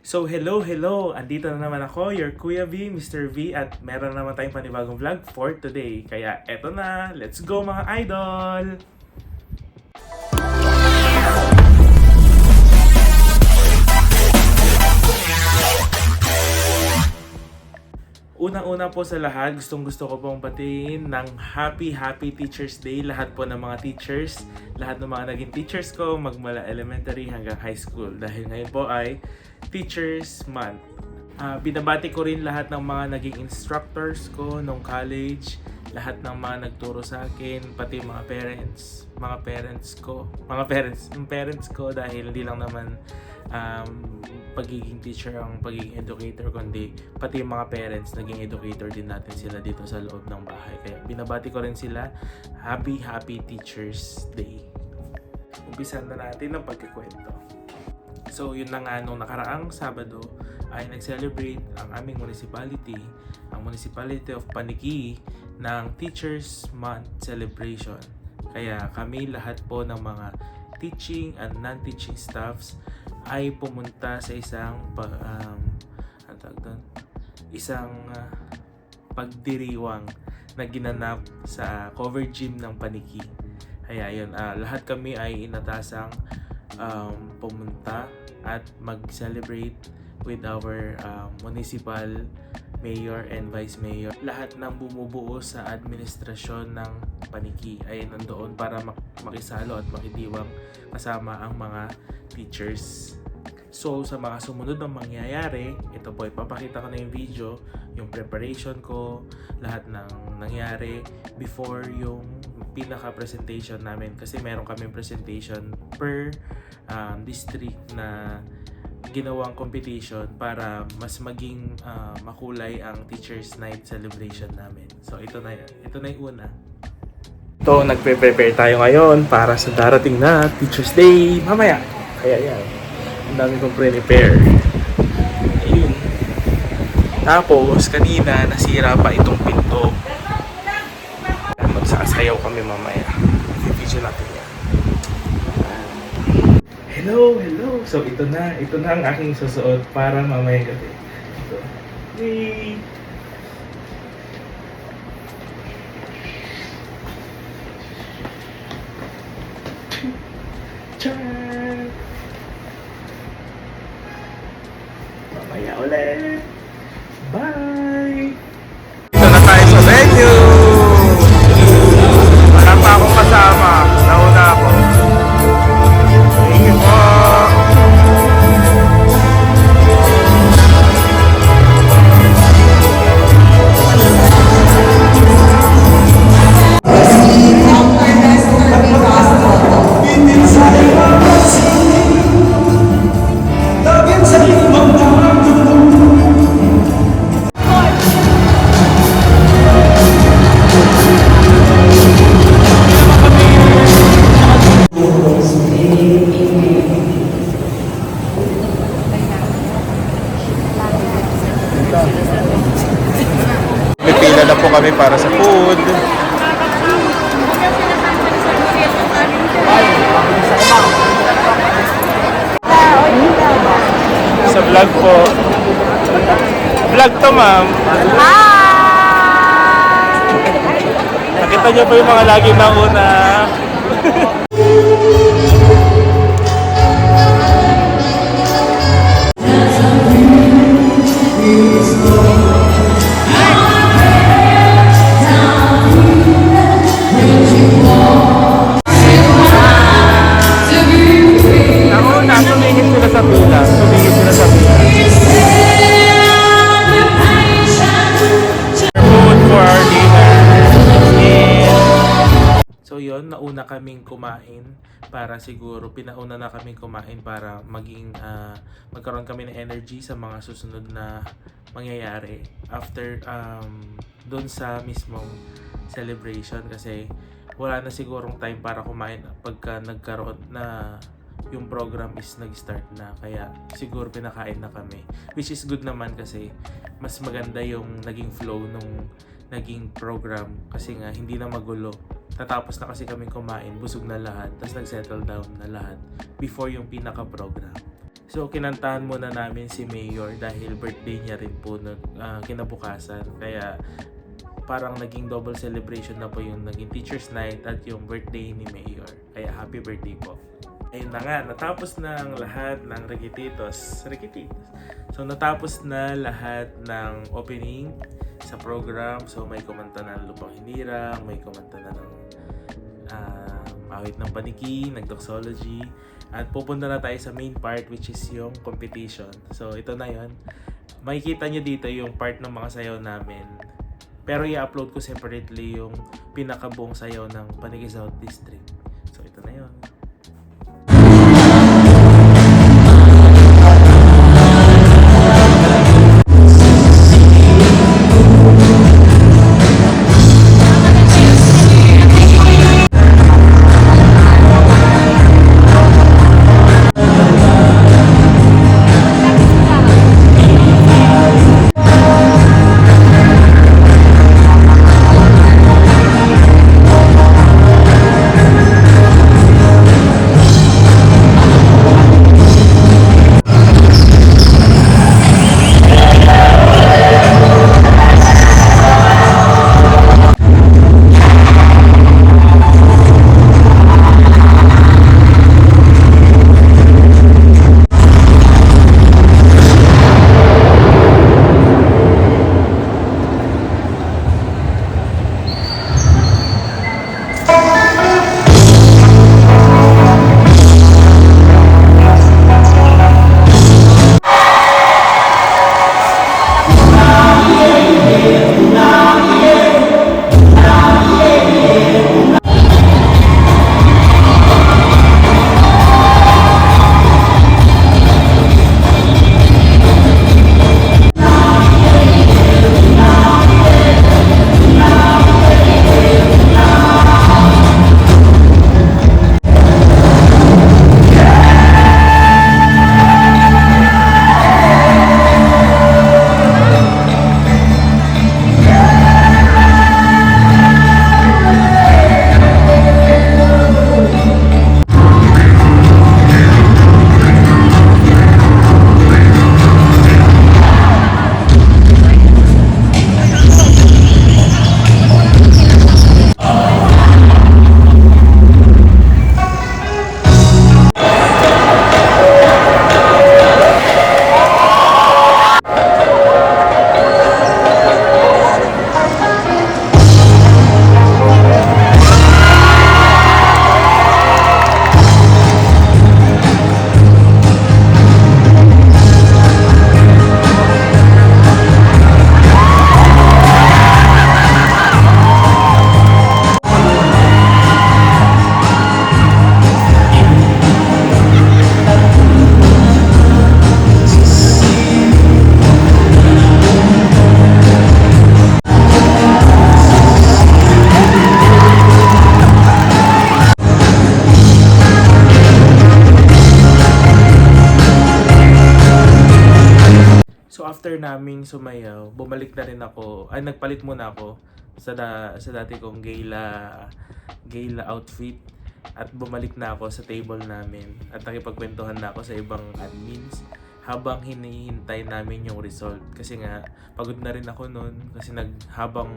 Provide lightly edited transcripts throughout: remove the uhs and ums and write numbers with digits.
So hello! Andito na naman ako, your Kuya V, Mr. V, at meron naman tayong panibagong vlog for today. Kaya eto na, let's go mga idol! Unang-una po sa lahat, gusto ko pong batiin ng Happy Teachers Day lahat po ng mga teachers, lahat ng mga naging teachers ko magmula elementary hanggang high school dahil ngayon po ay Teachers Month. Binabati ko rin lahat ng mga naging instructors ko nung college, lahat ng mga nagturo sa akin, pati mga parents ko dahil hindi lang naman pagiging teacher ang pagiging educator, kundi pati yung mga parents naging educator din natin sila dito sa loob ng bahay. Kaya binabati ko rin sila, Happy Teachers Day. Umpisan na natin ang pagkikwento. So yun na nga, nung nakaraang Sabado ay nag-celebrate ang aming municipality, ang Municipality of Paniqui, ng Teachers Month celebration. Kaya kami lahat po ng mga teaching and non-teaching staffs ay pumunta sa isang pagdiriwang na ginanap sa cover gym ng Paniqui. Kaya yun, lahat kami ay inatasang pumunta at mag-celebrate with our municipal mayor and vice mayor. Lahat ng bumubuo sa administrasyon ng Paniqui ay nandoon para makisalo at makidiwang kasama ang mga teachers. So sa mga sumunod na mangyayari, ito po ipapakita ko na yung video, yung preparation ko, lahat ng nangyari before yung pinaka-presentation namin. Kasi meron kaming presentation per district na ginawang competition para mas maging makulay ang Teachers Night celebration namin. So ito na yung una. Ito, nagpe-prepare tayo ngayon para sa darating na Teachers Day mamaya. Kaya yan, ang dami kong pre-prepare. Ayun. Tapos kanina nasira pa itong pinto. Magsasayaw kami mamaya. I-video natin yan. Hello! So ito na ang aking susuot para mamaya gabi. Ito. Yay! Tchan! Mamaya ulit! Bye! Ito na tayo sa venue! Wala pa akong kasama. Nauna ako. Thank you po! May pila na po kami para sa food. Sa vlog po. Vlog to, ma'am. Nakita niyo po yung mga laging nauna. Tumingin sila sa pila. Food for our dinner. So yun, nauna kaming kumain para siguro, pinauna na kaming kumain para magkaroon kami ng energy sa mga susunod na mangyayari after doon sa mismong celebration, kasi wala na sigurong time para kumain pagka nagkaroon na yung program is nag-start na. Kaya siguro pinakain na kami, which is good naman kasi mas maganda yung naging flow nung naging program kasi nga hindi na magulo. Tatapos na kasi kaming kumain, busog na lahat, tapos nag-settle down na lahat before yung pinaka-program. So kinantahan muna namin si Mayor dahil birthday niya rin po kinabukasan. Kaya parang naging double celebration na po yung naging Teacher's Night at yung birthday ni Mayor. Kaya happy birthday po. Ayun na nga, natapos na ang lahat ng Requititos. So natapos na lahat ng opening sa program. So may kumanta ng Lupang Hinirang, may kumanta na ng Awit ng Paniki, nag-doxology. At pupunta na tayo sa main part, which is yung competition. So ito na yon. Makikita nyo dito yung part ng mga sayaw namin. Pero i-upload ko separately yung pinakabuong sayaw ng Paniki South District. So ito na yon. After naming sumayaw, bumalik na rin ako, nagpalit muna ako sa dati kong gala outfit at bumalik na ako sa table namin at nakipagkwentuhan na ako sa ibang admins habang hinihintay namin yung result. Kasi nga, pagod na rin ako noon kasi habang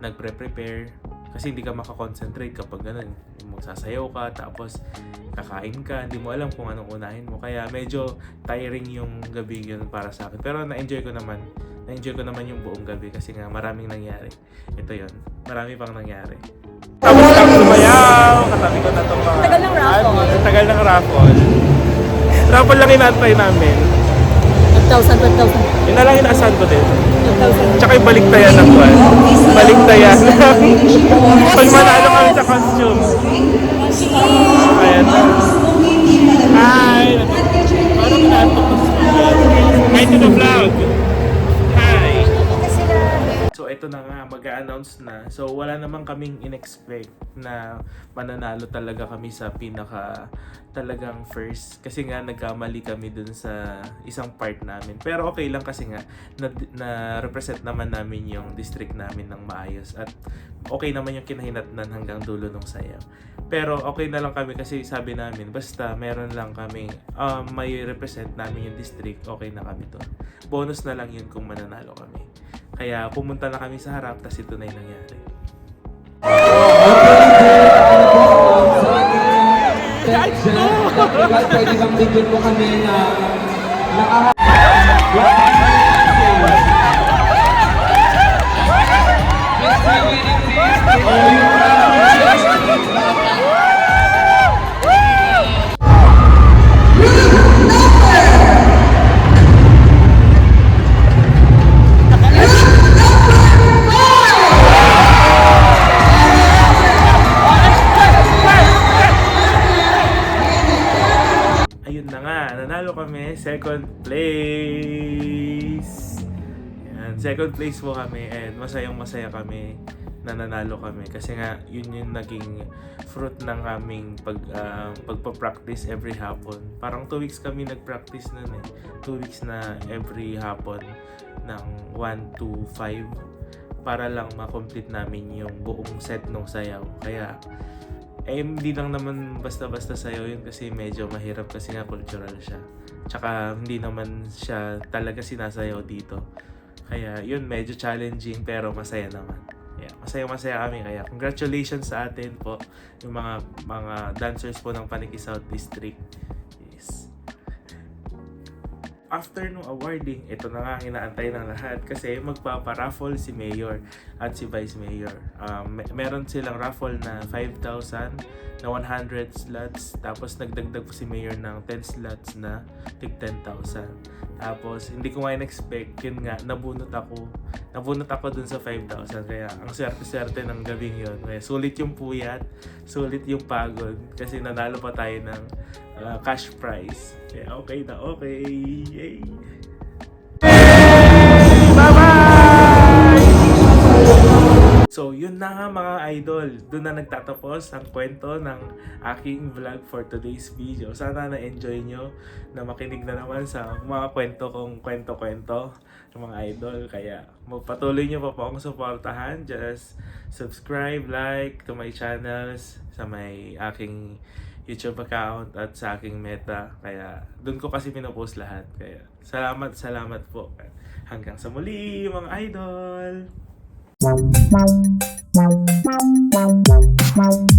nagpre-prepare kasi hindi ka makakonsentrate kapag ganun. Magsasayaw ka tapos kakain ka, hindi mo alam kung anong unahin mo. Kaya medyo tiring yung gabi yun para sa akin. Pero na-enjoy ko naman yung buong gabi kasi nga maraming nangyari. Ito yun, marami pang nangyari. Tapos lang sumayaw, katabi ko na itong mga... Tagal ng raffle. Tagal ng raffle. Raffle lang inaantay namin. 12,000. Yun na lang inaasahan ko din. 12,000. Tsaka yung baliktayan ng buwan. Baliktayan. Pag manalo kami sa costume. Ayan na. Hi! Parang naantok ko sa Hi to the vlog! Hi! So eto na nga, mag-a-announce na. So, wala naman kaming in-expect na mananalo talaga kami sa talagang first. Kasi nga, nagkamali kami dun sa isang part namin. Pero okay lang kasi nga, na-represent naman namin yung district namin ng maayos. At okay naman yung kinahinatnan hanggang dulo ng sayaw. Pero okay na lang kami kasi sabi namin, basta meron lang kami, may represent namin yung district, okay na kami to. Bonus na lang yun kung mananalo kami. Kaya pumunta na kami sa harap, tas ito na yung nangyari. Pwede bang bigyan mo kami na Ayun na nga, nanalo kami, second place. Yan, second place po kami and masayang-masaya kami na nanalo kami kasi nga yun yung naging fruit ng aming pagpa-practice every hapon. Parang 2 weeks kami nag-practice nun eh. 2 weeks na every hapon ng 1 to 5 para lang ma-complete namin yung buong set ng sayaw. Kaya hindi lang naman basta-basta sayaw yun kasi medyo mahirap kasi nga cultural siya. Tsaka hindi naman siya talaga sinasayaw dito. Kaya yun, medyo challenging pero masaya naman. Yeah, masaya kami kaya congratulations sa atin po yung mga dancers po ng Paniki South District. Yes. After nung awarding, ito na nga ang inaantay ng lahat kasi magpaparaffle si Mayor at si Vice Mayor. Meron silang raffle na 5,000 na 100 slots, tapos nagdagdag po si Mayor ng 10 slots na tig 10,000. Tapos hindi ko nga in-expect, yun nga, nabunot ako dun sa 5,000 kaya ang swerte-swerte ng gabing yun. Kaya sulit yung puyat, sulit yung pagod kasi nanalo pa tayo ng cash prize. Kaya okay na okay. Yay! So, yun na nga mga idol. Doon na nagtatapos ang kwento ng aking vlog for today's video. Sana na-enjoy nyo na makinig na naman sa mga kwento kong kwento-kwento ng mga idol. Kaya magpatuloy nyo pa po akong suportahan. Just subscribe, like to my channels, sa may aking YouTube account at sa aking Meta. Kaya doon ko kasi pinopost lahat. Kaya salamat po. Hanggang sa muli mga idol! Wow.